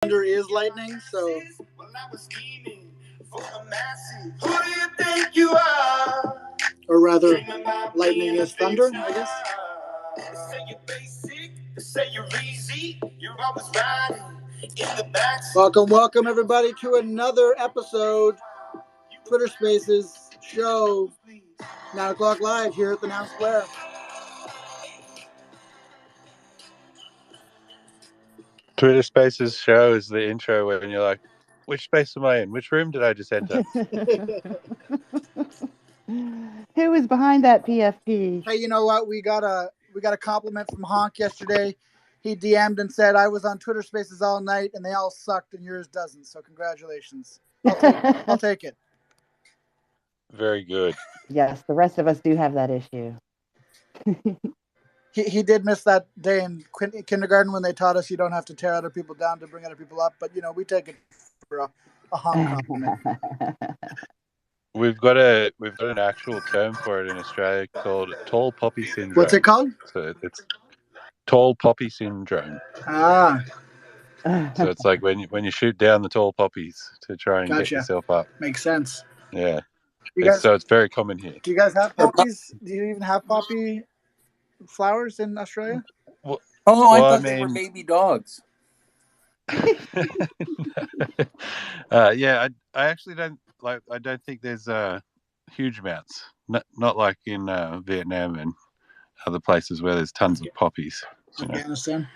Thunder is lightning, so. Or rather, lightning is thunder, I guess. Welcome, everybody, to another episode, Twitter Spaces show, 9 o'clock live here at the Noun Square. Twitter Spaces show is the intro when you're like, which space am I in? Which room did I just enter? Who is behind that PFP? Hey, you know what? We got a compliment from Honk yesterday. He DM'd and said, I was on Twitter Spaces all night and they all sucked and yours doesn't. So congratulations. I'll take it. Very good. Yes, the rest of us do have that issue. He did miss that day in kindergarten when they taught us you don't have to tear other people down to bring other people up. But, we take it for a Honk compliment. We've got an actual term for it in Australia called tall poppy syndrome. What's it called? So it's tall poppy syndrome. Ah. So it's like when you shoot down the tall poppies to try and get yourself up. Makes sense. Yeah. So it's very common here. Do you guys have poppies? Do you even have poppy flowers in Australia? I thought they were baby dogs. Yeah, I actually don't like. I don't think there's huge amounts. Not like in Vietnam and other places where there's tons of poppies. Afghanistan.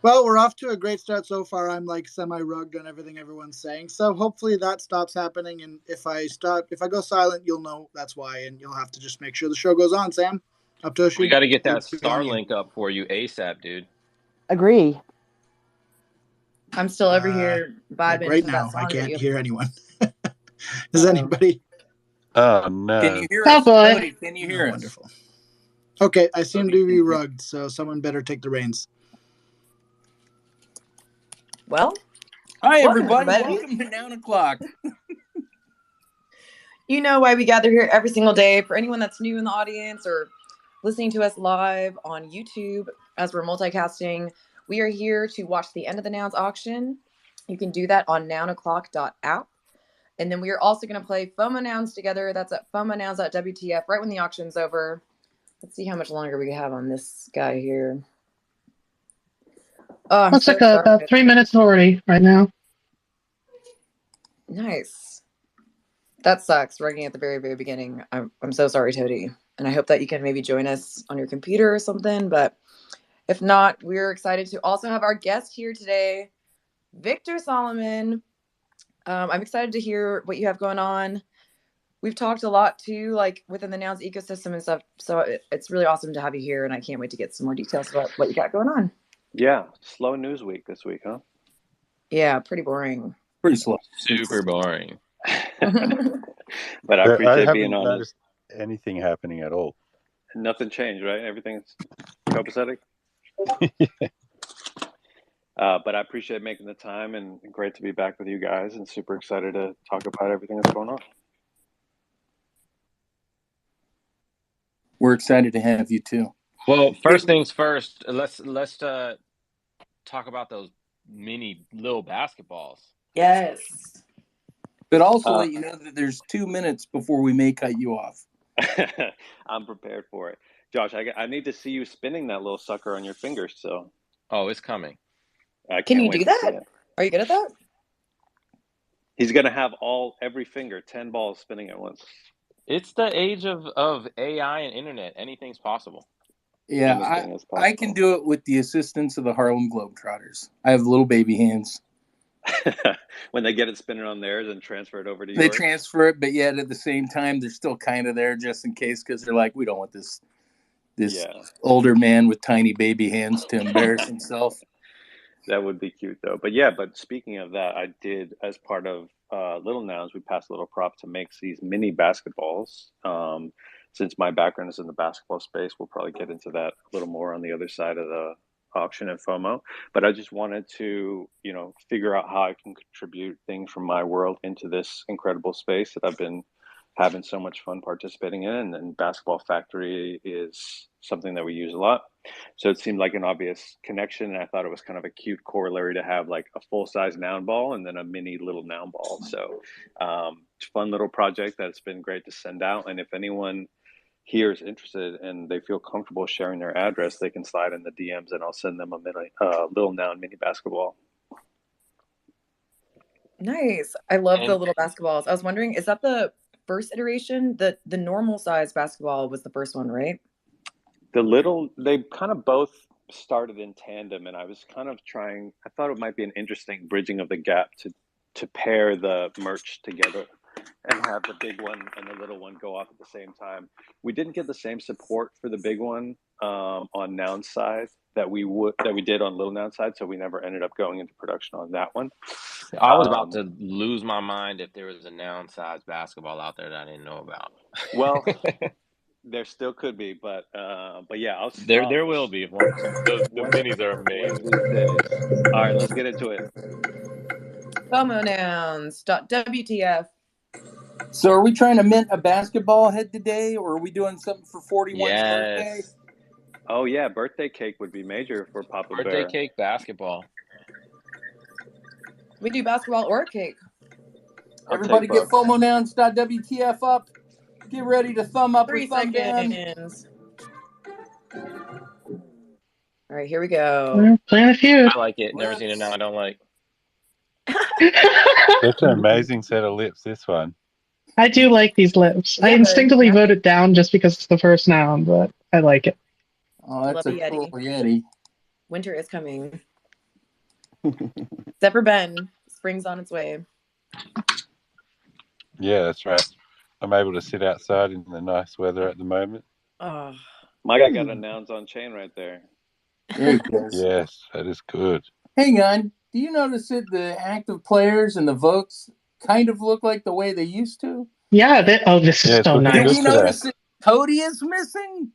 Well, we're off to a great start so far. I'm like semi-rugged on everything everyone's saying. So hopefully that stops happening. And if I go silent, you'll know that's why. And you'll have to just make sure the show goes on, Sam. Up to We got to get that Starlink up for you ASAP, dude. Agree. I'm still over here vibing. Right now, I can't hear anyone. Does anybody? Oh, no. Can you hear us? Cody, can you hear us? Wonderful. Okay, I seem to be rugged, so someone better take the reins. Well, hi, everybody. Welcome to 9 o'clock. You know why we gather here every single day. For anyone that's new in the audience or listening to us live on YouTube as we're multicasting, we are here to watch the end of the Nouns auction. You can do that on nounoclock.app. And then we are also going to play FOMO Nouns together. That's at FOMONouns.WTF right when the auction's over. Let's see how much longer we have on this guy here. Oh, looks like about 3 minutes already right now. Nice. That sucks, rugging at the very, very beginning. I'm so sorry, Toady. And I hope that you can maybe join us on your computer or something. But if not, we're excited to also have our guest here today, Victor Solomon. I'm excited to hear what you have going on. We've talked a lot too, like within the Nouns ecosystem and stuff. So it's really awesome to have you here. And I can't wait to get some more details about what you got going on. Yeah, slow news week this week, huh? Yeah, pretty boring. Pretty slow. Super boring. But I appreciate being on. Noticed anything happening at all. Nothing changed, right? Everything's copacetic. But I appreciate making the time and great to be back with you guys and super excited to talk about everything that's going on. We're excited to have you too. Well, first things first, let's talk about those mini little basketballs. Yes. But also let you know that there's 2 minutes before we may cut you off. I'm prepared for it. Josh, I need to see you spinning that little sucker on your fingers. So, oh, it's coming. Can you do that? Are you good at that? He's going to have every finger, 10 balls spinning at once. It's the age of AI and internet. Anything's possible. Yeah, I can do it with the assistance of the Harlem Globetrotters. I have little baby hands. When they get it spinning on theirs and transfer it over to yours? They transfer it, but yet at the same time, they're still kind of there just in case because they're like, we don't want this older man with tiny baby hands to embarrass himself. That would be cute, though. But speaking of that, I did, as part of Little Nouns, we passed a little prop to make these mini basketballs. Since my background is in the basketball space, we'll probably get into that a little more on the other side of the auction and FOMO. But I just wanted to, figure out how I can contribute things from my world into this incredible space that I've been having so much fun participating in. And then Basketball Factory is something that we use a lot. So it seemed like an obvious connection. And I thought it was kind of a cute corollary to have like a full-size noun ball and then a mini little noun ball. So fun little project that's been great to send out. And if anyone here is interested and they feel comfortable sharing their address, they can slide in the DMs and I'll send them a little noun mini basketball. Nice. I love the little basketballs. I was wondering, is that the first iteration? The normal size basketball was the first one, right? They kind of both started in tandem, and I was kind of trying. I thought it might be an interesting bridging of the gap to pair the merch together and have the big one and the little one go off at the same time. We didn't get the same support for the big one on Noun side that we did on Little Noun side, so we never ended up going into production on that one. I was about to lose my mind if there was a noun size basketball out there that I didn't know about. Well, there still could be, but yeah, there will be. The minis are amazing. All right, let's get into it. FOMO nouns. WTF. So are we trying to mint a basketball head today, or are we doing something for 41's birthday? Oh yeah, birthday cake would be major for Papa Bear. Birthday cake basketball. We do basketball or cake. Everybody get FOMOnouns.wtf up. Get ready to thumb up 3 or thumb seconds. All right, here we go. We're playing a few. I like it. Never seen it now. I don't like. Such an amazing set of lips, this one. I do like these lips. I instinctively vote it down just because it's the first noun, but I like it. Oh, that's a cool Yeti. Winter is coming. Except for Ben. Spring's on its way. Yeah, that's right. I'm able to sit outside in the nice weather at the moment. Oh. My guy got a nouns on chain right there. There he goes. Yes, that is good. Hang on. Do you notice that the active players and the votes kind of look like the way they used to? Yeah, this is so nice. Did you notice that Cody is missing?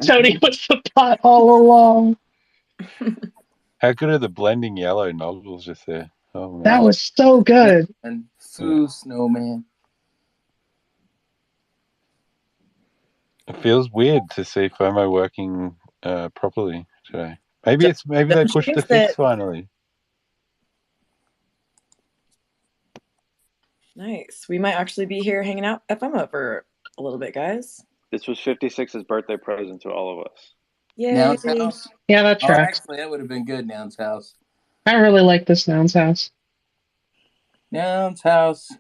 Tony was the pot all along. How good are the blending yellow nodules just there? Oh, man. That was so good. And Foo Snowman. It feels weird to see FOMO working properly today. Maybe they pushed the fix finally. Nice. We might actually be here hanging out at FOMO for a little bit, guys. This was 56's birthday present to all of us. Yay. Noun's house? Yeah, that tracks. Actually, that would have been good, Noun's house. I really like this Noun's house. Noun's house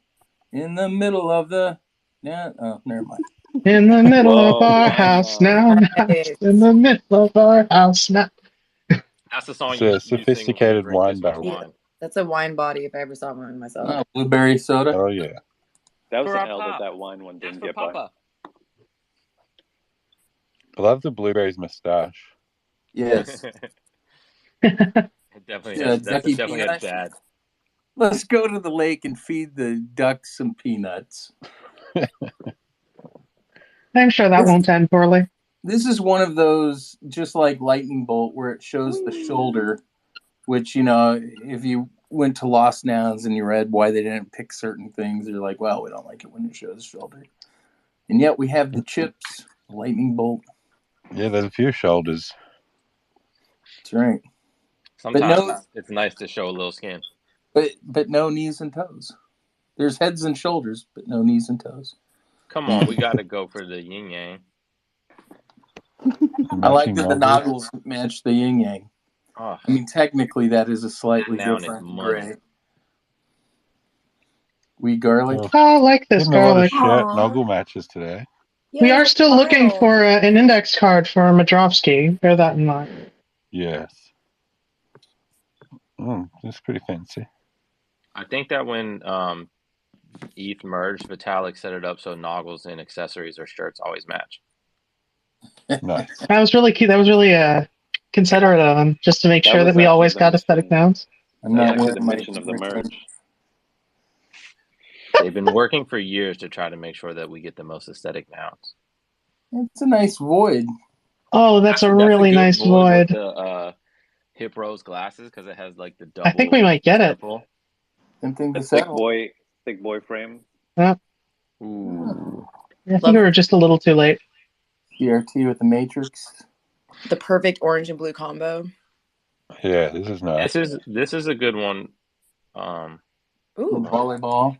in the middle of the... Oh, never mind. In the middle of our house now. In the middle of our house now. That's the song It's a sophisticated wine barrel. Yeah, that's a wine body if I ever saw one myself. Oh, blueberry soda. Oh, yeah. That was For an our L pop. that wine one didn't For get Papa. I love the blueberries moustache. Yes. It definitely Yeah, has, that's Ducky definitely a peanuts. dad. Let's go to the lake and feed the ducks some peanuts. I'm sure that won't end poorly. This is one of those, just like Lightning Bolt, where it shows the shoulder, which, you know, if you went to Lost Nouns and you read why they didn't pick certain things, you're like, well, we don't like it when it shows shoulder. And yet we have the chips, Lightning Bolt. Yeah, there's a few shoulders. That's right. Sometimes it's nice to show a little skin. But no knees and toes. There's heads and shoulders, but no knees and toes. Come on, we got to go for the yin yang. I like that the noggles match the yin yang. Oh, I mean, technically, that is a slightly Noun is different money. gray. We garlic. Oh, I like this Getting a lot of garlic. shirt noggle matches today. We are still looking for an index card for Madrovsky. Bear that in mind. Yes. That's pretty fancy. I think that when ETH merged, Vitalik set it up so noggles and accessories or shirts always match. Nice. That was really cute. That was really considerate of him, just to make sure that we always got aesthetic nouns. I'm not That's wearing the my mission of the merge. They've been working for years to try to make sure that we get the most aesthetic nouns. It's a nice void. Oh, that's a really good nice void void. with the hip rose glasses because it has like the double. I think we might get it. purple. Same thing The with thick Settle. boy Thick boy frame. Yeah, Ooh. I think we were just a little too late. CRT with the Matrix. The perfect orange and blue combo. Yeah, this is nice. This is a good one. Ooh. Volleyball.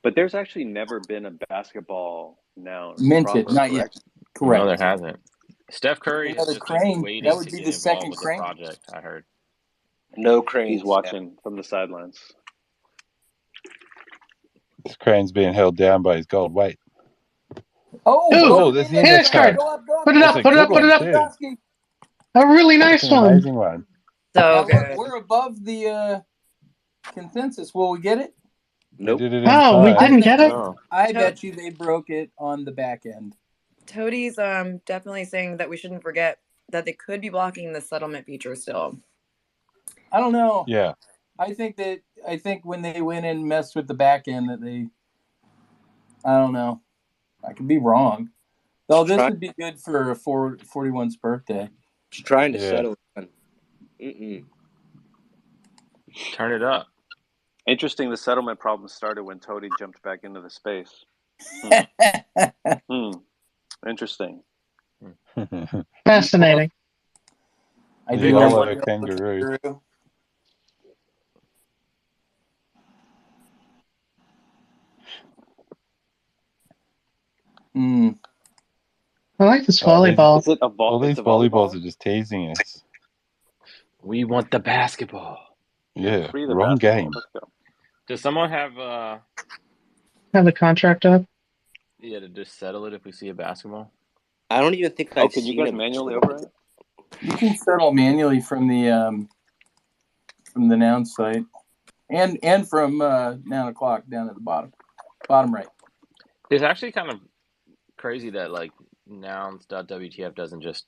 But there's actually never been a basketball noun Minted, proper, not correct? yet. Correct. No, there hasn't. Steph Curry has Another just been crane. waiting That would to be get the involved second with the crane. project, I heard. No cranes. He's watching from the sidelines. This crane's being held down by his gold weight. Oh, there's the Hey, index nice card. Go up. Put it That's up, a put it good up, put it one, up. too. A really That's nice an one. amazing one. So Now, look, good. we're above the consensus. Will we get it? They Nope. did it in Oh, we time. didn't get it? No. I bet you they broke it on the back end. Toadie's definitely saying that we shouldn't forget that they could be blocking the settlement feature still. I don't know. Yeah. I think when they went and messed with the back end that they, I don't know. I could be wrong. Though this would be good for 41's birthday. Just trying to Yeah. settle it. Mm-mm. Turn it up. Interesting, the settlement problem started when Toady jumped back into the space. Interesting. Fascinating. I The do yellow have kangaroo. I like this volleyball. Is it a All these it's a volleyballs volleyball? are just teasing us. We want the basketball. Yeah, Free the wrong basketball. game. Let's go. Does someone have Have the contract up. to just settle it if we see a basketball? I don't even think I've can you seen guys him. manually over it? You can settle manually from the noun site, and from 9 o'clock down at the bottom right. It's actually kind of crazy that like nouns.wtf doesn't just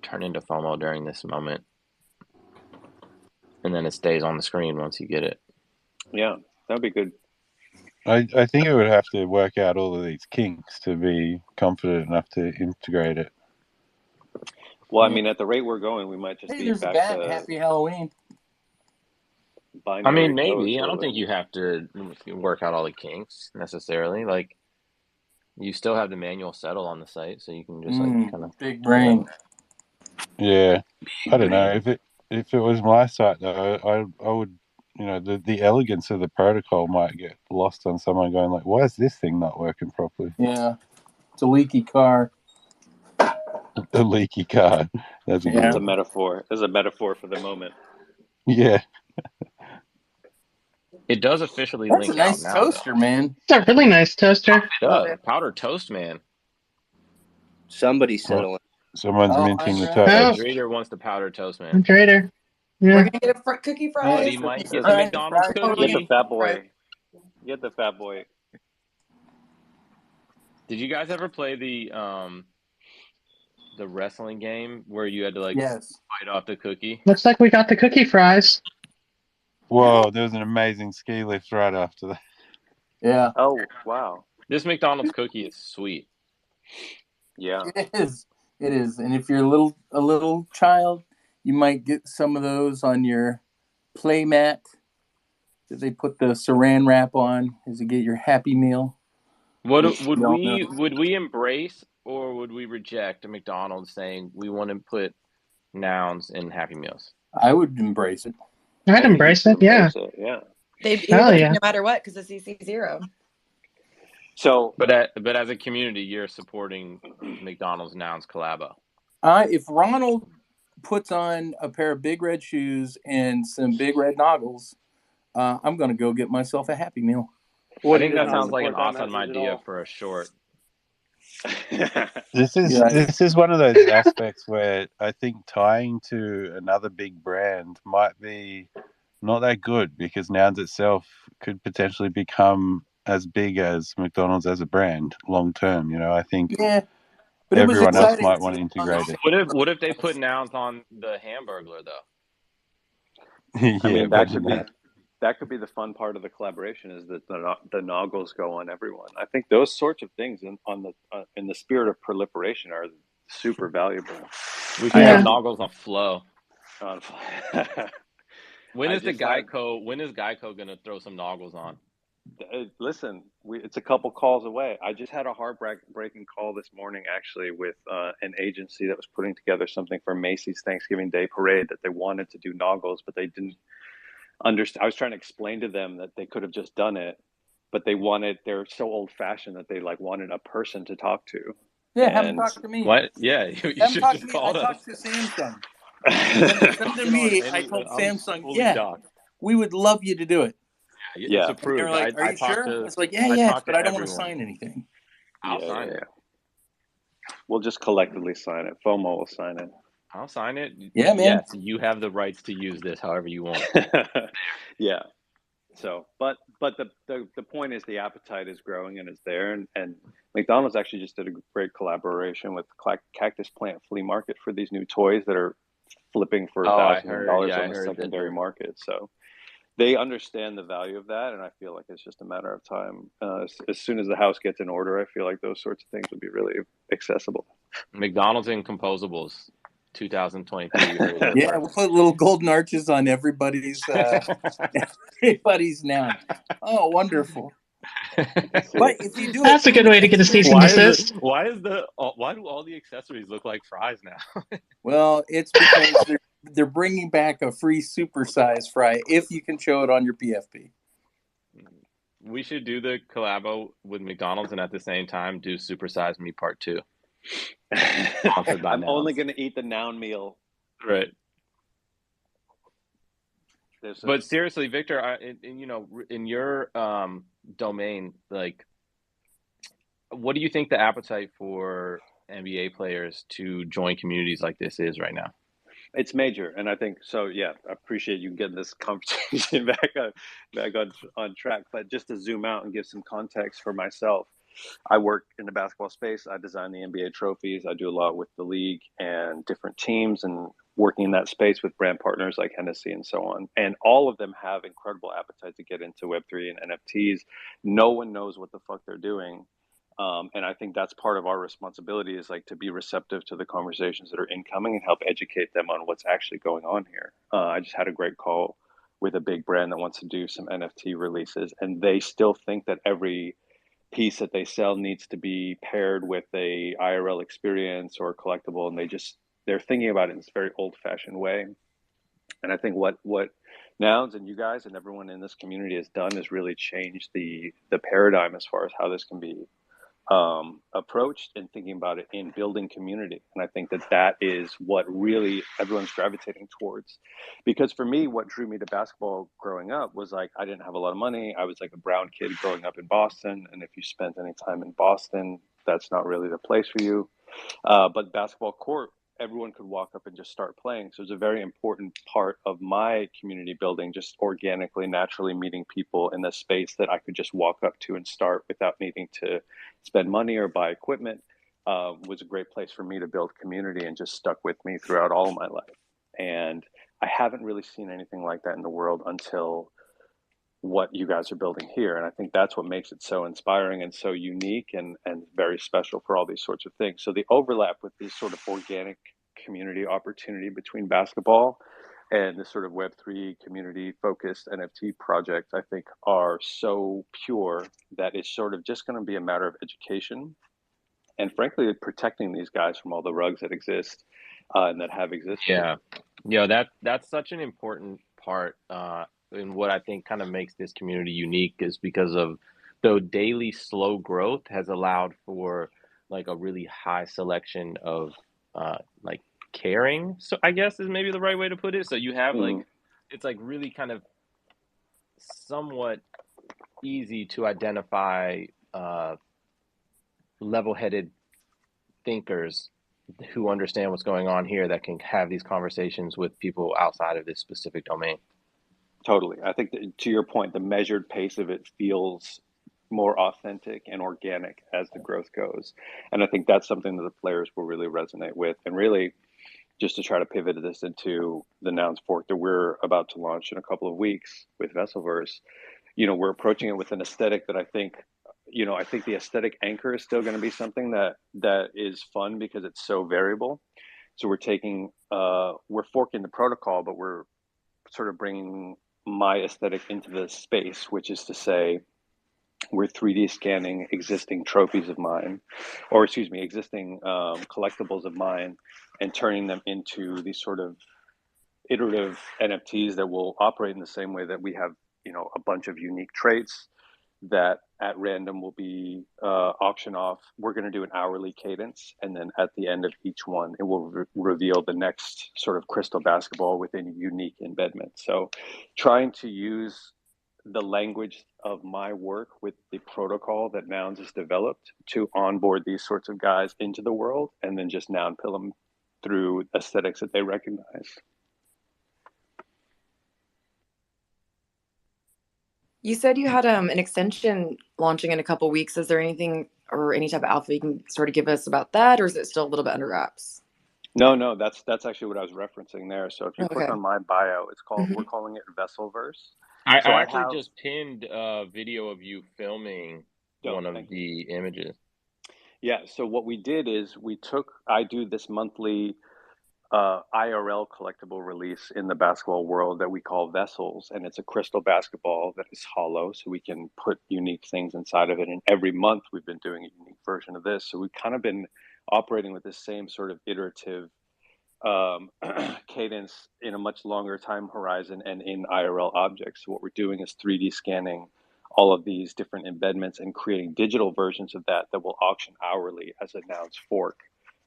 turn into FOMO during this moment, and then it stays on the screen once you get it. Yeah, that'd be good. I think it would have to work out all of these kinks to be confident enough to integrate it. Well, I mean, at the rate we're going, we might just Hey, be there's a back bat. to Happy Halloween. binary I mean, code maybe. for I a don't little think you have to work out all the kinks necessarily. Like, you still have the manual settle on the site, so you can just like kind of big brain. Yeah, I don't know if it was my site though. I would, the elegance of the protocol might get lost on someone going like, "Why is this thing not working properly?" Yeah, it's a leaky car. The leaky car. That's a good It's a one. metaphor. It's a metaphor for the moment. Yeah. It does officially That's link a nice out now, toaster, man. It's a really nice toaster. though. It does. Powder toast, man. Somebody settling. Someone's Oh, minting the I'm toast. Trader wants the powder toast, man. Trader. Yeah. We're gonna get a cookie fries. Buddy Mike gets a McDonald's cookie. Get the fat boy. Get the fat boy. Did you guys ever play the wrestling game where you had to like bite off the cookie? Looks like we got the cookie fries. Whoa, there was an amazing ski lift right after that. Yeah. Oh, wow. This McDonald's cookie is sweet. Yeah. It is. It is. And if you're a little child, you might get some of those on your play mat that they put the saran wrap on as you get your Happy Meal. Would we embrace or would we reject a McDonald's saying we want to put nouns in Happy Meals? I would embrace it. I'd embrace it. Yeah. They'd Hell yeah. no matter what because it's CC0. So, but as a community, you're supporting McDonald's Nouns collabo. If Ronald puts on a pair of big red shoes and some big red noggles, I'm going to go get myself a Happy Meal. I think that sounds like an awesome idea for a short. This is one of those aspects where I think tying to another big brand might be not that good because Nouns itself could potentially become as big as McDonald's as a brand long term. I think but everyone else might want to integrate it. What if they put Nouns on the Hamburglar though? Yeah, I mean that could be the fun part of the collaboration is that the noggles go on everyone. I think those sorts of things in the spirit of proliferation are super valuable. We can have noggles on Flow. When I is the just had Geico? When is Geico gonna throw some noggles on? listen. It's a couple calls away. I just had a heartbreaking call this morning, actually, with an agency that was putting together something for Macy's Thanksgiving Day Parade that they wanted to do noggles, but they didn't understand. I was trying to explain to them that they could have just done it, but they're so old fashioned that they like wanted a person to talk to. Yeah, have them And talk to me. What? Yeah, you Have them should talk to just me. I call us. talked to Samsung. When they sent to Get on me, I any. told I'm Samsung, fully yeah, docked. we would love you to do it. It's yeah, And they were approved. like, are I you talked sure? to. It's like, I yeah, talked but to I don't want to everyone. sign anything. I'll yeah, sign yeah, it. yeah. We'll just collectively sign it. FOMO will sign it. I'll sign it. Yeah, man. Yes, you have the rights to use this however you want. Yeah. So, but the point is the appetite is growing and it's there, and McDonald's actually just did a great collaboration with Cactus Plant Flea Market for these new toys that are flipping for Oh, I thousands of heard. dollars Yeah, on I the heard that. secondary market. So they understand the value of that, and I feel like it's just a matter of time. As soon as the house gets in order, I feel like those sorts of things would be really accessible. McDonald's and composables, 2023. You heard it here Yeah, we'll first. put little golden arches on everybody's everybody's noun. Oh, wonderful. That's But it. if you do it, That's a good way to get a cease and Why is it? desist. Why is the? Why do all the accessories look like fries now? well, it's because they're bringing back a free supersize fry if you can show it on your PFP. We should do the collabo with McDonald's and at the same time do Super Size Me Part 2. Sponsored by I'm only Nouns. going to eat the noun meal. Right. There's But seriously, Victor, in your domain, like, what do you think the appetite for NBA players to join communities like this is right now? It's major, and I think so. Yeah, I appreciate you getting this conversation back on track. But just to zoom out and give some context for myself, I work in the basketball space. I design the NBA trophies. I do a lot with the league and different teams, and working in that space with brand partners like Hennessy and so on. And all of them have incredible appetite to get into Web3 and NFTs. No one knows what the fuck they're doing. And I think that's part of our responsibility is like to be receptive to the conversations that are incoming and help educate them on what's actually going on here. I just had a great call with a big brand that wants to do some NFT releases, and they still think that every piece that they sell needs to be paired with a IRL experience or collectible, and they're thinking about it in this very old-fashioned way. And I think what Nouns and you guys and everyone in this community has done is really changed the paradigm as far as how this can be approached and thinking about it in building community. And I think that is what really everyone's gravitating towards. Because for me, what drew me to basketball growing up was like, I didn't have a lot of money. I was like a brown kid growing up in Boston. And if you spent any time in Boston, that's not really the place for you. But basketball court, everyone could walk up and just start playing. So it's a very important part of my community building, just organically, naturally meeting people in the space that I could just walk up to and start without needing to spend money or buy equipment. Was a great place for me to build community and just stuck with me throughout all of my life. And I haven't really seen anything like that in the world until what you guys are building here. And I think that's what makes it so inspiring and so unique and very special for all these sorts of things. So the overlap with this sort of organic community opportunity between basketball and this sort of Web3 community focused NFT project, I think are so pure that it's sort of just going to be a matter of education and frankly, protecting these guys from all the rugs that exist and that have existed. Yeah, that's such an important part. And what I think kind of makes this community unique is because of the daily slow growth has allowed for like a really high selection of like caring. So I guess is maybe the right way to put it. So you have like it's like really kind of somewhat easy to identify level-headed thinkers who understand what's going on here that can have these conversations with people outside of this specific domain. Totally. I think that, to your point, the measured pace of it feels more authentic and organic as the growth goes. And I think that's something that the players will really resonate with. And really, just to try to pivot this into the Nouns Fork that we're about to launch in a couple of weeks with Vesselverse, we're approaching it with an aesthetic that I think the aesthetic anchor is still going to be something that is fun because it's so variable. So we're forking the protocol, but we're sort of bringing my aesthetic into the space, which is to say, we're 3D scanning existing trophies of mine, or excuse me, existing collectibles of mine, and turning them into these sort of iterative NFTs that will operate in the same way that we have, a bunch of unique traits that at random will be auctioned off. We're going to do an hourly cadence, and then at the end of each one, it will reveal the next sort of crystal basketball within a unique embedment. So trying to use the language of my work with the protocol that Nouns has developed to onboard these sorts of guys into the world, and then just Noun pill them through aesthetics that they recognize. You said you had an extension launching in a couple weeks. Is there anything or any type of alpha you can sort of give us about that, or is it still a little bit under wraps? No, that's actually what I was referencing there. So if you click Okay. on my bio, it's called we're calling it Vesselverse. I So I actually have just pinned a video of you filming one of the images. Yeah. So what we did is I do this monthly IRL collectible release in the basketball world that we call Vessels, and it's a crystal basketball that is hollow, so we can put unique things inside of it. And every month we've been doing a unique version of this. So we've kind of been operating with the same sort of iterative cadence in a much longer time horizon and in IRL objects. So what we're doing is 3D scanning all of these different embedments and creating digital versions of that will auction hourly as a Nouns fork,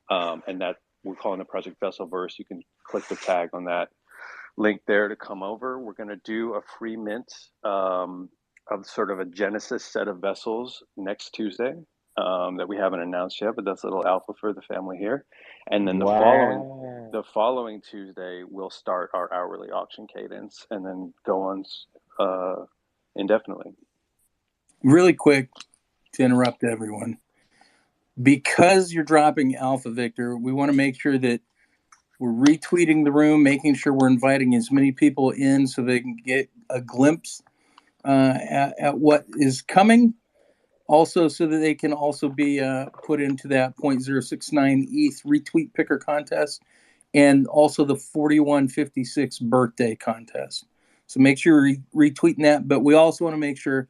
and that we're calling the project Vesselverse. You can click the tag on that link there to come over. We're going to do a free mint of sort of a Genesis set of vessels next Tuesday that we haven't announced yet, but that's a little alpha for the family here. And then the following Tuesday, we'll start our hourly auction cadence and then go on indefinitely. Really quick to interrupt everyone. Because you're dropping Alpha Victor, we want to make sure that we're retweeting the room, making sure we're inviting as many people in so they can get a glimpse at what is coming. Also, so that they can also be put into that 0.069 ETH retweet picker contest, and also the 4156 birthday contest. So make sure you're retweeting that. But we also want to make sure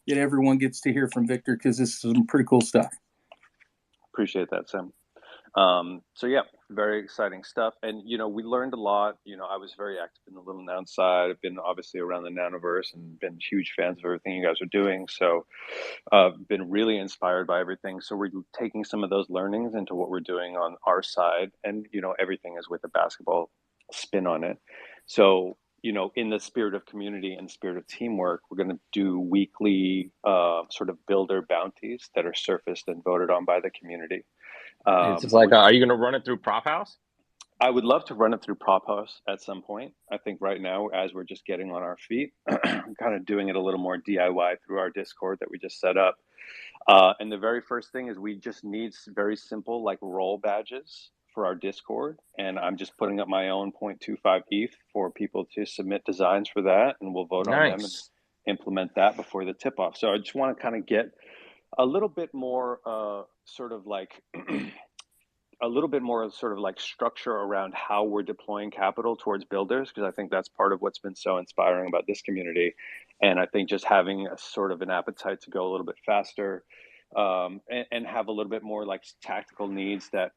that everyone gets to hear from Victor, because this is some pretty cool stuff. Appreciate that, Sam. So yeah, very exciting stuff. And, we learned a lot. I was very active in the Little Noun side. I've been obviously around the Nouniverse and been huge fans of everything you guys are doing. So been really inspired by everything. So we're taking some of those learnings into what we're doing on our side. And, everything is with a basketball spin on it. So, in the spirit of community and spirit of teamwork, we're going to do weekly sort of builder bounties that are surfaced and voted on by the community. It's like, are you going to run it through Prop House? I would love to run it through Prop House at some point. I think right now, as we're just getting on our feet, kind of doing it a little more DIY through our Discord that we just set up. And the very first thing is we just need very simple like role badges for our Discord. And I'm just putting up my own 0.25 ETH for people to submit designs for that. And we'll vote on them and implement that before the tip off. So I just want to kind of get a little bit more sort of like structure around how we're deploying capital towards builders, because I think that's part of what's been so inspiring about this community. And I think just having a sort of an appetite to go a little bit faster and have a little bit more like tactical needs that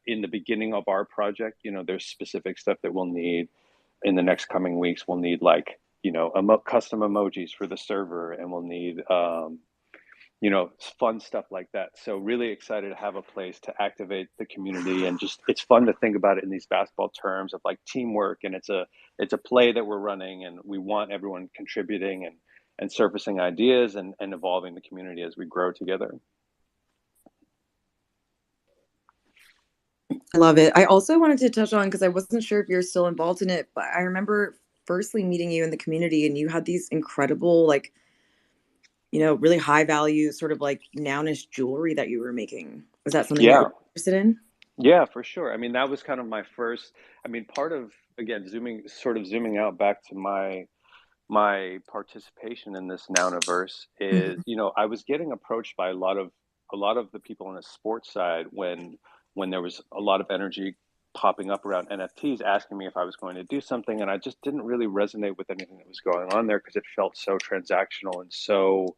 in the beginning of our project, there's specific stuff that we'll need in the next coming weeks. We'll need like, custom emojis for the server, and we'll need fun stuff like that. So really excited to have a place to activate the community, and just it's fun to think about it in these basketball terms of like teamwork, and it's a play that we're running, and we want everyone contributing and surfacing ideas and evolving the community as we grow together. I love it. I also wanted to touch on, because I wasn't sure if you're still involved in it, but I remember firstly meeting you in the community, and you had these incredible, like, really high value sort of like Nounish jewelry that you were making. Was that something that you're interested in? Yeah, for sure. I mean, that was kind of my first, part of, again, zooming out back to my participation in this Nouniverse is, I was getting approached by a lot of the people on the sports side when there was a lot of energy popping up around NFTs asking me if I was going to do something, and I just didn't really resonate with anything that was going on there because it felt so transactional and so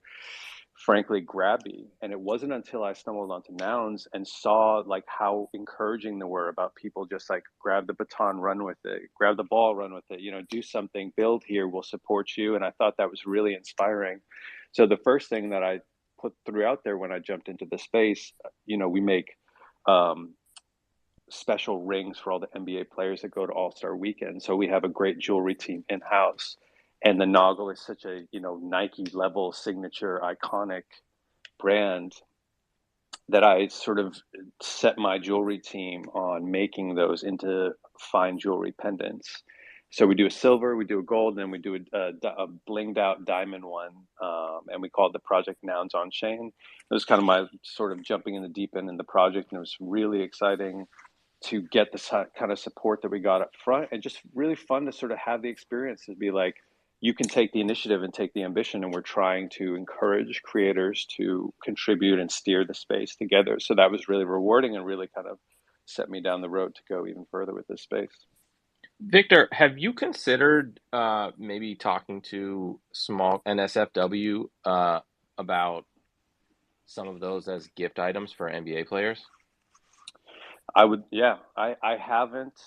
frankly grabby. And it wasn't until I stumbled onto Nouns and saw like how encouraging they were about people just like grab the baton, run with it, grab the ball, run with it, you know, do something, build here, we'll support you. And I thought that was really inspiring. So the first thing that I threw out there when I jumped into the space, you know, we make special rings for all the NBA players that go to All-Star Weekend. So we have a great jewelry team in-house. And the Noggle is such a, you know, Nike level signature iconic brand that I sort of set my jewelry team on making those into fine jewelry pendants. So we do a silver, we do a gold, and then we do a blinged out diamond one, and we call it the Project Nouns on Chain. It was kind of my sort of jumping in the deep end in the project, and it was really exciting to get the kind of support that we got up front, and just really fun to sort of have the experience to be like, you can take the initiative and take the ambition, and we're trying to encourage creators to contribute and steer the space together. So that was really rewarding and really kind of set me down the road to go even further with this space. Victor, have you considered maybe talking to small NSFW about some of those as gift items for NBA players? I would, yeah. I haven't.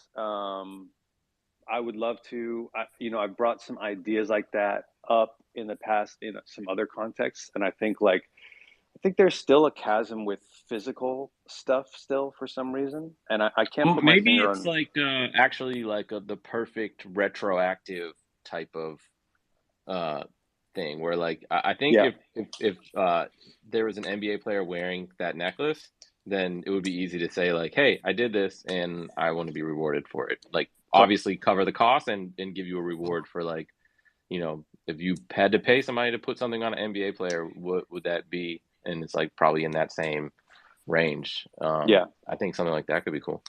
I would love to. You know, I brought some ideas like that up in the past in some other contexts, and I think there's still a chasm with physical stuff still for some reason, and I can't Well, put my maybe finger it's on. like actually like the perfect retroactive type of thing where like I think Yeah, if there was an NBA player wearing that necklace, then it would be easy to say like, hey, I did this and I want to be rewarded for it. Like obviously cover the cost and give you a reward for like, you know, if you had to pay somebody to put something on an NBA player, what would that be? And it's like probably in that same range. yeah, I think something like that could be cool.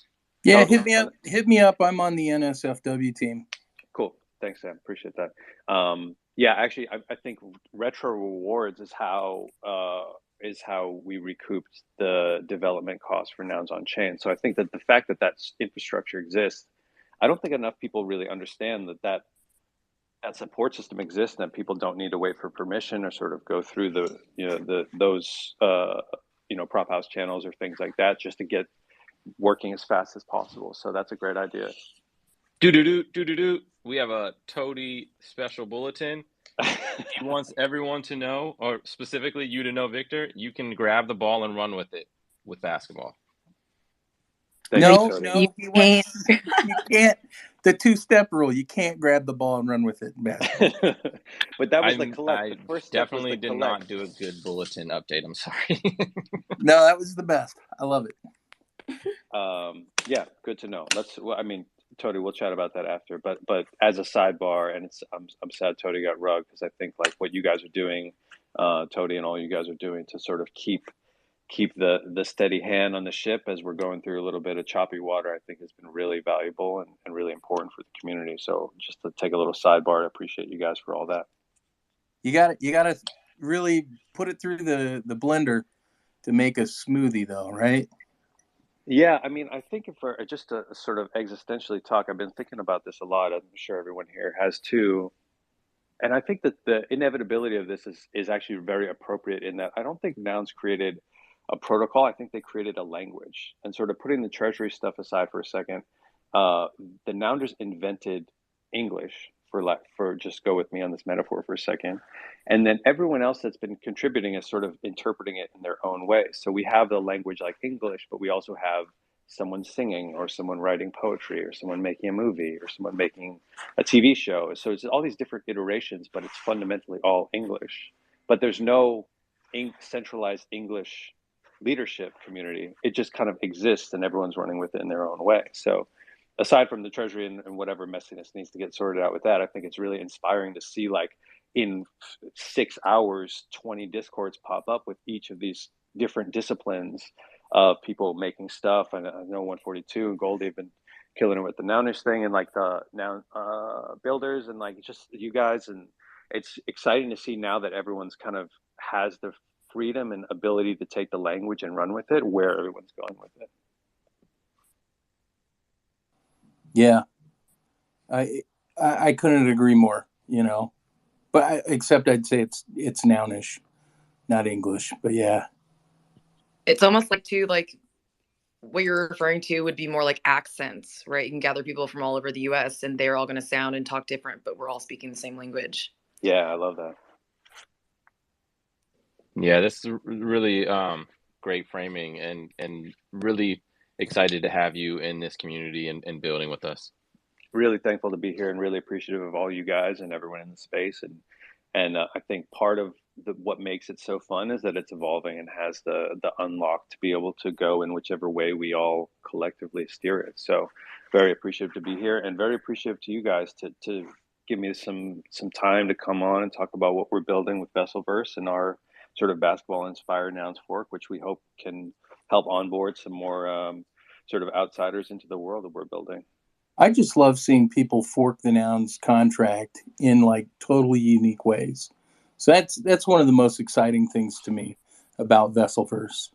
Yeah, totally. hit me up. I'm on the NSFW team. Cool. Thanks, Sam. Appreciate that. Yeah, actually, I think retro rewards is how we recouped the development costs for Nouns on Chain. So I think that the fact that infrastructure exists, I don't think enough people really understand that support system exists, and that people don't need to wait for permission or sort of go through those prop house channels or things like that just to get working as fast as possible. So that's a great idea. We have a Toady special bulletin. He wants everyone to know, or specifically you to know, Victor, you can grab the ball and run with it with basketball. No, you can't. The two-step rule: you can't grab the ball and run with it in basketball. But that was the collect. I the first step definitely was the did collect. not do a good bulletin update. I'm sorry. No, that was the best. I love it. Yeah, good to know. Toady, we'll chat about that after. But as a sidebar, and I'm sad Toady got rugged, because I think like what you guys are doing, Toady and all you guys are doing to sort of keep the steady hand on the ship as we're going through a little bit of choppy water, I think has been really valuable and really important for the community. So just to take a little sidebar, I appreciate you guys for all that. You got to really put it through the blender to make a smoothie, though, right? Yeah, I mean, I think if we're just to sort of existentially talk, I've been thinking about this a lot. I'm sure everyone here has too. And I think that the inevitability of this is actually very appropriate, in that I don't think Nouns created a protocol. I think they created a language. And sort of putting the treasury stuff aside for a second, the Nounders invented English, for just go with me on this metaphor for a second. And then everyone else that's been contributing is sort of interpreting it in their own way. So we have the language like English, but we also have someone singing, or someone writing poetry, or someone making a movie, or someone making a TV show. So it's all these different iterations, but it's fundamentally all English. But there's no centralized English leadership community. It just kind of exists, and everyone's running with it in their own way. So aside from the treasury and whatever messiness needs to get sorted out with that, I think it's really inspiring to see, like, in 6 hours, 20 discords pop up with each of these different disciplines of people making stuff. And I know 142 and Goldie have been killing it with the Nounish thing, and like the Noun builders, and like just you guys. And it's exciting to see now that everyone's kind of has the freedom and ability to take the language and run with it, where everyone's going with it. Yeah, I couldn't agree more. But except I'd say it's nounish, not English. But yeah, It's almost like what you're referring to would be more like accents, right? You can gather people from all over the US and they're all going to sound and talk different, but we're all speaking the same language. Yeah, I love that. Yeah, this is really great framing and really excited to have you in this community and building with us. Really thankful to be here and really appreciative of all you guys and everyone in the space. And I think part of what makes it so fun is that it's evolving and has the unlock to be able to go in whichever way we all collectively steer it. So very appreciative to be here and very appreciative to you guys to give me some time to come on and talk about what we're building with Vesselverse and our sort of basketball inspired Nouns Fork, which we hope can help onboard some more sort of outsiders into the world that we're building. I just love seeing people fork the Nouns contract in like totally unique ways. So that's one of the most exciting things to me about Vesselverse.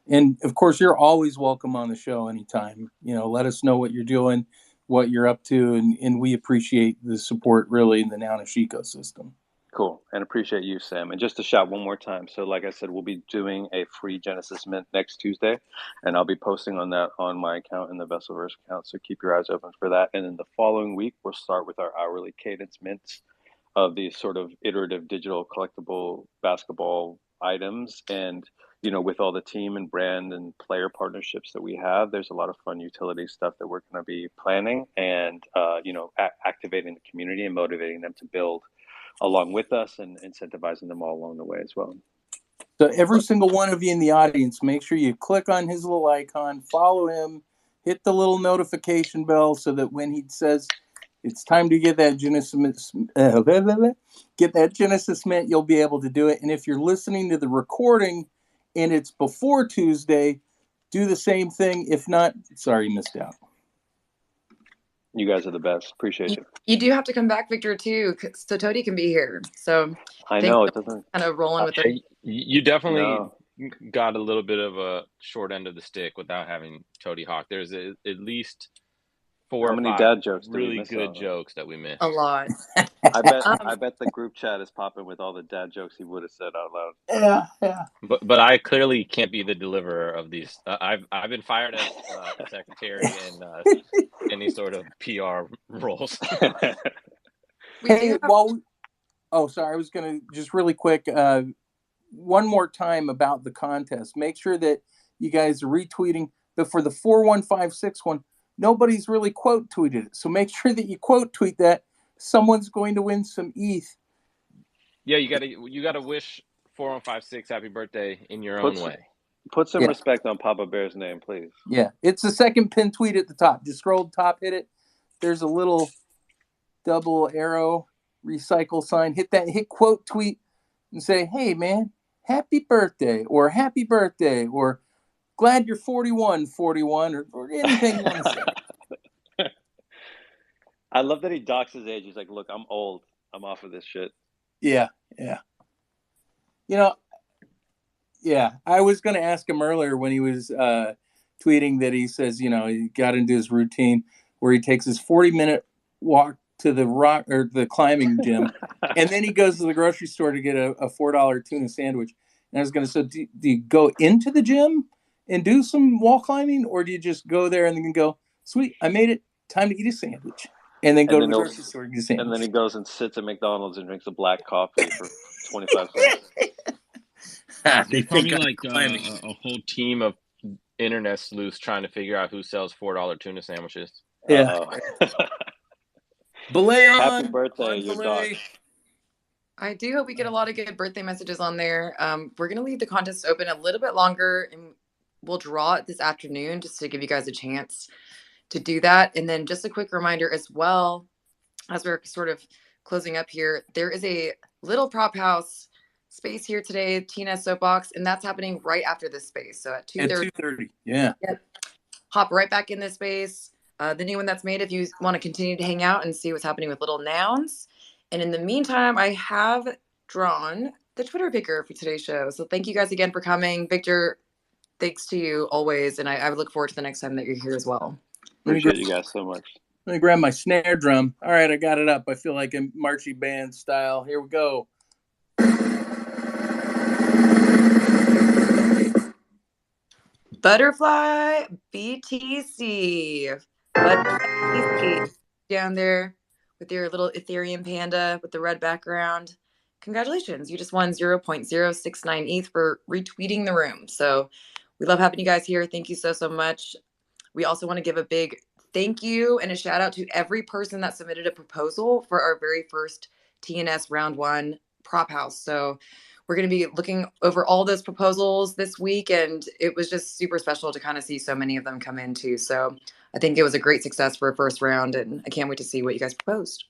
And of course, you're always welcome on the show anytime. Let us know what you're doing, what you're up to, and we appreciate the support really in the Nounish ecosystem. Cool. And appreciate you, Sam. And just to shout one more time. So like I said, we'll be doing a free Genesis Mint next Tuesday, and I'll be posting on that on my account and the Vesselverse account. So keep your eyes open for that. And then the following week, we'll start with our hourly cadence mints of these sort of iterative digital collectible basketball items. And, with all the team and brand and player partnerships that we have, there's a lot of fun utility stuff that we're going to be planning and, activating the community and motivating them to build along with us and incentivizing them all along the way as well. So every single one of you in the audience, make sure you click on his little icon, follow him, hit the little notification bell so that when he says it's time to get that Genesis Mint, you'll be able to do it. And if you're listening to the recording and it's before Tuesday, do the same thing. If not, sorry, you missed out. You guys are the best. Appreciate you. You do have to come back, Victor, too, so Tody can be here. So I know it doesn't kind of rolling with it. You definitely got a little bit of a short end of the stick without having Tody Hawk. There's at least 4 How or many 5 dad jokes really good jokes that we missed. A lot. I bet the group chat is popping with all the dad jokes he would have said out loud. Yeah. But I clearly can't be the deliverer of these. I've been fired as secretary and any sort of PR roles. Hey, sorry, I was going to just really quick, one more time about the contest. Make sure that you guys are retweeting, but for the 41561, nobody's really quote tweeted it. So make sure that you quote tweet that. Someone's going to win some ETH. Yeah, you gotta wish 4156 happy birthday in your own way. Put some respect on Papa Bear's name, please. Yeah, it's the second pinned tweet at the top. Just scroll to the top, hit it. There's a little double arrow recycle sign. Hit quote tweet and say, hey, man, happy birthday, or glad you're 41, or anything you want to say. I love that he docks his age. He's like, look, I'm old. I'm off of this shit. Yeah. I was going to ask him earlier when he was tweeting that he says, he got into his routine where he takes his 40-minute walk to the rock or the climbing gym, and then he goes to the grocery store to get a $4 tuna sandwich. And I was going to say, do you go into the gym and do some wall climbing, or do you just go there and then go, sweet, I made it, time to eat a sandwich, and then go to the grocery store and get a sandwich? And then he goes and sits at McDonald's and drinks a black coffee for 25 cents. There's probably like a whole team of internet sleuths trying to figure out who sells $4 tuna sandwiches. Yeah. Belay on. Happy birthday, your dog. I do hope we get a lot of good birthday messages on there. We're going to leave the contest open a little bit longer, and we'll draw it this afternoon just to give you guys a chance to do that. And then just a quick reminder as well, as we're sort of closing up here, there is a little prop house space here today, Tina Soapbox, and that's happening right after this space. So at 2:30. Yeah. Yep. Hop right back in this space. The new one that's made if you want to continue to hang out and see what's happening with little nouns. And in the meantime, I have drawn the Twitter picker for today's show. So thank you guys again for coming. Victor, thanks to you always. And I look forward to the next time that you're here as well. Appreciate you guys so much. Let me grab my snare drum. All right, I got it up. I feel like a marching band style. Here we go. Butterfly BTC. BTC down there with your little Ethereum panda with the red background. Congratulations. You just won 0.069 ETH for retweeting the room. So we love having you guys here. Thank you so much. We also want to give a big thank you and a shout out to every person that submitted a proposal for our very first TNS round one prop house. So we're going to be looking over all those proposals this week, and it was just super special to kind of see so many of them come in too. So I think it was a great success for a first round, and I can't wait to see what you guys proposed.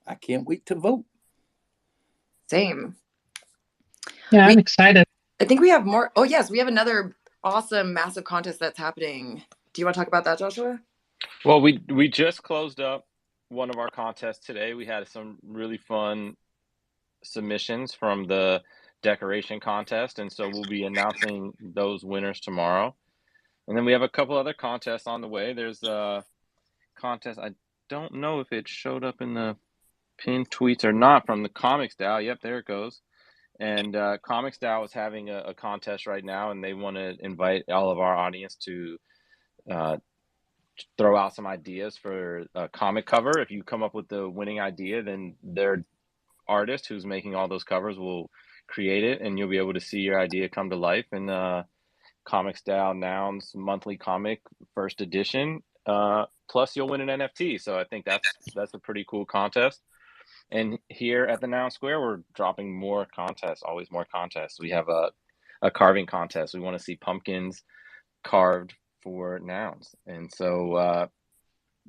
I can't wait to vote. Same. Yeah, I'm excited. I think we have more. Oh, yes, we have another awesome, massive contest that's happening. Do you want to talk about that, Joshua? Well, we just closed up one of our contests today. We had some really fun submissions from the decoration contest, and so we'll be announcing those winners tomorrow. And then we have a couple other contests on the way. There's a contest, I don't know if it showed up in the pinned tweets or not, from the Comics DAO. Yep, there it goes. And Comics DAO is having a contest right now, and they want to invite all of our audience to throw out some ideas for a comic cover. If you come up with the winning idea, then their artist who's making all those covers will create it, and you'll be able to see your idea come to life in Comics DAO Nouns monthly comic first edition. Plus, you'll win an NFT. So I think that's a pretty cool contest. And here at the Noun Square, we're dropping more contests, always more contests. We have a carving contest. We want to see pumpkins carved for nouns. And so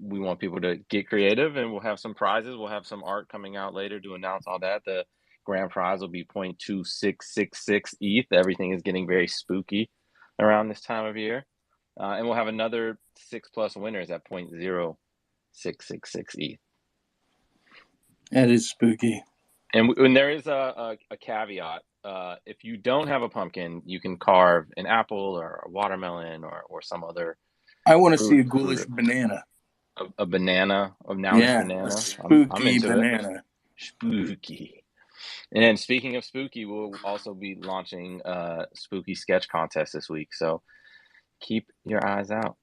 we want people to get creative, and we'll have some prizes. We'll have some art coming out later to announce all that. The grand prize will be 0.2666 ETH. Everything is getting very spooky around this time of year. And we'll have another 6+ winners at 0.0666 ETH. That is spooky. And there is a caveat. If you don't have a pumpkin, you can carve an apple or a watermelon or some other. I want to see a ghoulish banana. A banana, a nounish banana. A spooky I'm into banana. it. Spooky. And speaking of spooky, we'll also be launching a spooky sketch contest this week. So keep your eyes out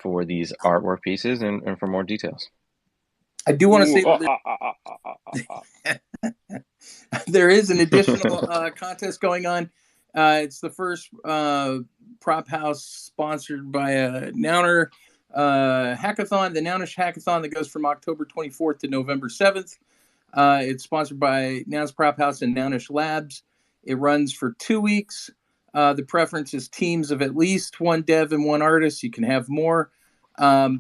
for these artwork pieces and for more details. I do want to say there is an additional contest going on. It's the first prop house sponsored by a Nouner hackathon, the Nounish hackathon that goes from October 24th to November 7th. It's sponsored by Nouns Prop House and Nounish Labs. It runs for 2 weeks. The preference is teams of at least one dev and one artist. You can have more.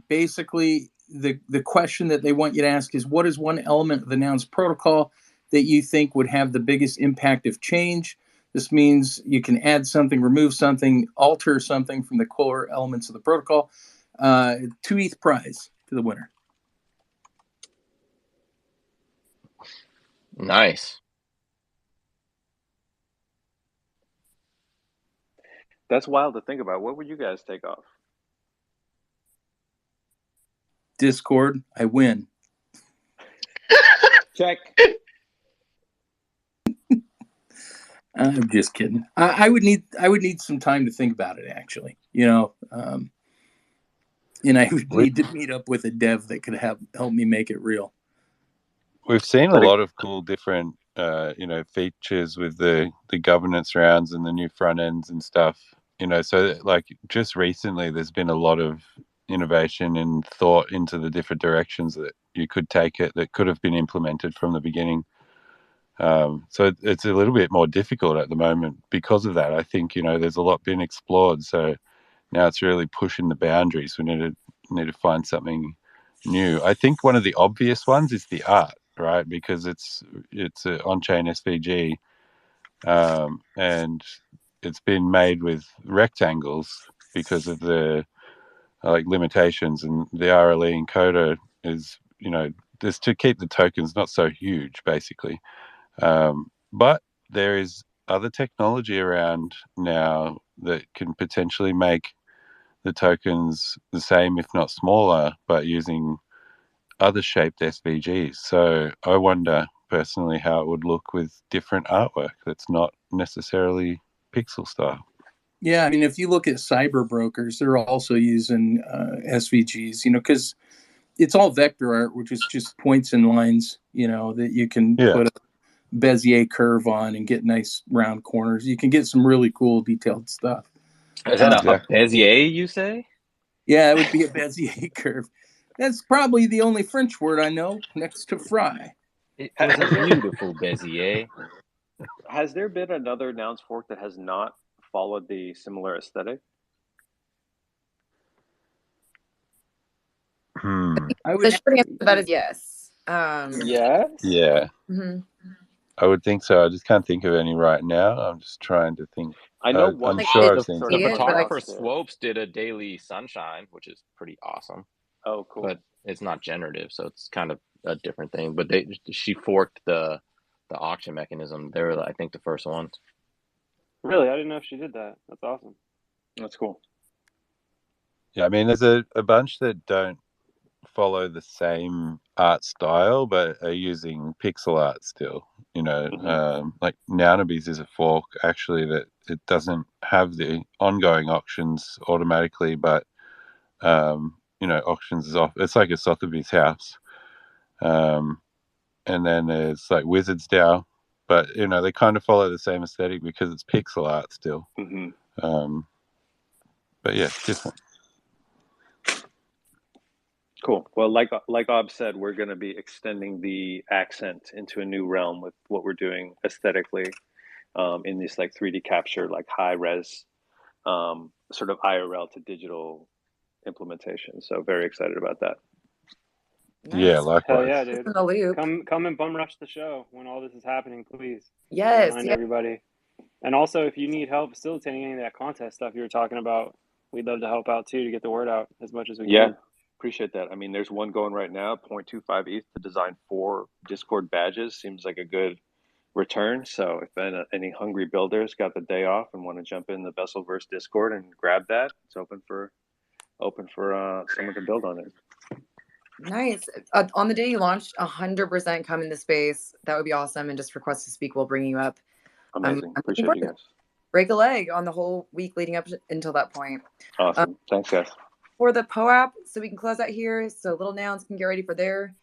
Basically, the question that they want you to ask is, what is one element of the Nouns protocol that you think would have the biggest impact of change? This means you can add something, remove something, alter something from the core elements of the protocol. 2 ETH prize to the winner. Nice. That's wild to think about. What would you guys take off? Discord, I win. Check. I'm just kidding. I would need some time to think about it, actually. And I would need to meet up with a dev that could help me make it real. We've seen a lot of cool different features with the governance rounds and the new front ends and stuff. So like just recently there's been a lot of innovation and thought into the different directions that you could take it that could have been implemented from the beginning. So it's a little bit more difficult at the moment because of that. I think, there's a lot been explored. So now it's really pushing the boundaries. We need to find something new. I think one of the obvious ones is the art, right? Because it's an on-chain SVG, and it's been made with rectangles because of the limitations, and the RLE encoder is, just to keep the tokens not so huge, basically. But there is other technology around now that can potentially make the tokens the same, if not smaller, but using other shaped SVGs. So I wonder personally how it would look with different artwork that's not necessarily pixel style. Yeah, I mean, if you look at cyber brokers, they're also using SVGs, because it's all vector art, which is just points and lines, that you can put a Bezier curve on and get nice round corners. You can get some really cool detailed stuff. Is that a Bezier, you say? Yeah, it would be a Bezier curve. That's probably the only French word I know next to fry. It was a beautiful Bezier. Has there been another Nouns fork that has not followed the similar aesthetic? The short answer to that is yes. Yes? Yeah. Mm-hmm. I would think so. I just can't think of any right now. I'm just trying to think. I know one. I'm sure I've seen the photographer Swopes did a daily sunshine, which is pretty awesome. Oh, cool. But it's not generative, so it's kind of a different thing. But she forked the auction mechanism. They were, I think, the first ones. Really? I didn't know if she did that. That's awesome. That's cool. Yeah, I mean, there's a bunch that don't follow the same art style, but are using pixel art still. Like Nounabies is a fork actually that it doesn't have the ongoing auctions automatically, but auctions is off. It's like a Sotheby's house. And then there's like Wizards DAO, but they kind of follow the same aesthetic because it's pixel art still. But yeah, different. Cool. Well, like Ob said, we're going to be extending the accent into a new realm with what we're doing aesthetically in this like 3D capture, like high res, sort of IRL to digital implementation. So very excited about that. Nice. Yeah, likewise. Hell yeah, dude. In the loop. Come and bum rush the show when all this is happening, please. Yes. Remind everybody. And also, if you need help facilitating any of that contest stuff you were talking about, we'd love to help out too to get the word out as much as we can. Appreciate that. I mean, there's one going right now, 0.25 ETH to design 4 Discord badges. Seems like a good return. So if any hungry builders got the day off and want to jump in the Vesselverse Discord and grab that, it's open for someone to build on it. Nice. On the day you launched, 100% come into space. That would be awesome. And just request to speak. We'll bring you up. Amazing. Appreciate you guys. Break a leg on the whole week leading up until that point. Awesome. Thanks, guys. For the POAP, so we can close out here. So Little Nouns can get ready for their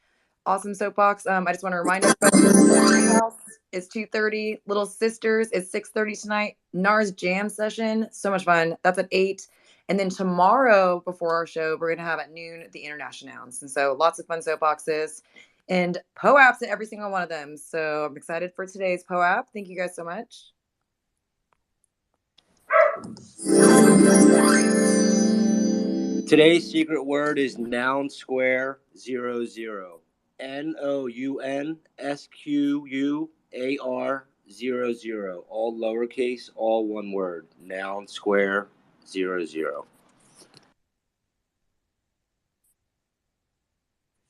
awesome soapbox. I just want to remind everybody, House is 2:30. Little Sisters is 6:30 tonight. NARS Jam Session, so much fun. That's at 8. And then tomorrow, before our show, we're going to have at noon the International Nouns. And so lots of fun soapboxes and POAPs at every single one of them. So I'm excited for today's POAP. Thank you guys so much. Today's secret word is noun square 00. NOUNSQUAR 00. All lowercase, all one word. Noun square 00.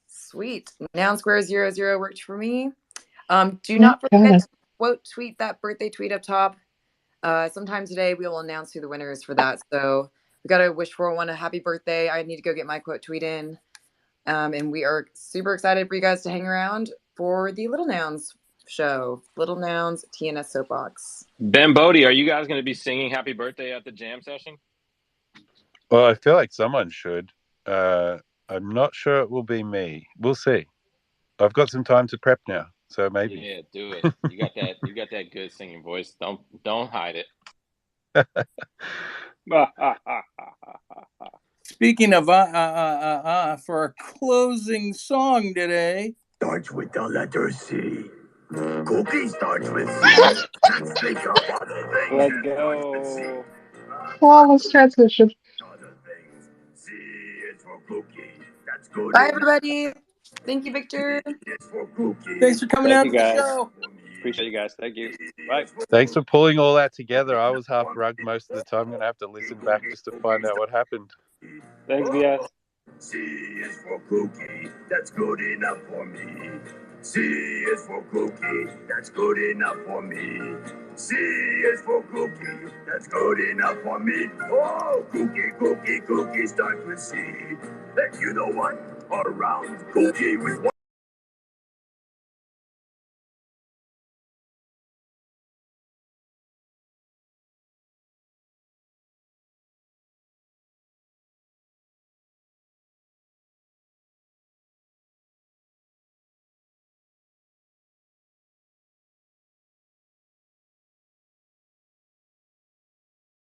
Sweet. Noun square 00 worked for me. Do not forget to quote tweet that birthday tweet up top. Sometime today we will announce who the winner is for that. So we got to wish 401 a happy birthday. I need to go get my quote tweet in. And we are super excited for you guys to hang around for the Little Nouns show. Little Nouns TNS Soapbox. Ben Bodie, are you guys going to be singing happy birthday at the jam session? Well, I feel like someone should. I'm not sure it will be me. We'll see. I've got some time to prep now, so maybe. Yeah, do it. You got that good singing voice. Don't hide it. Speaking of for our closing song today. Starts with the letter C. Cookie starts with C. Let's think of other things. Let's go. Flawless transition. C is for cookie. That's good. Bye, everybody. Thank you, Victor. Thanks for coming out to the guys. show. Appreciate you guys. Thank you. Bye. Thanks for pulling all that together. I was half rugged most of the time. I'm going to have to listen back just to find out what happened. Thanks, BS. C is for cookie. That's good enough for me. C is for cookie, that's good enough for me. C is for cookie, that's good enough for me. Oh, cookie, cookie, cookie starts with C. And you know what? A round cookie with one.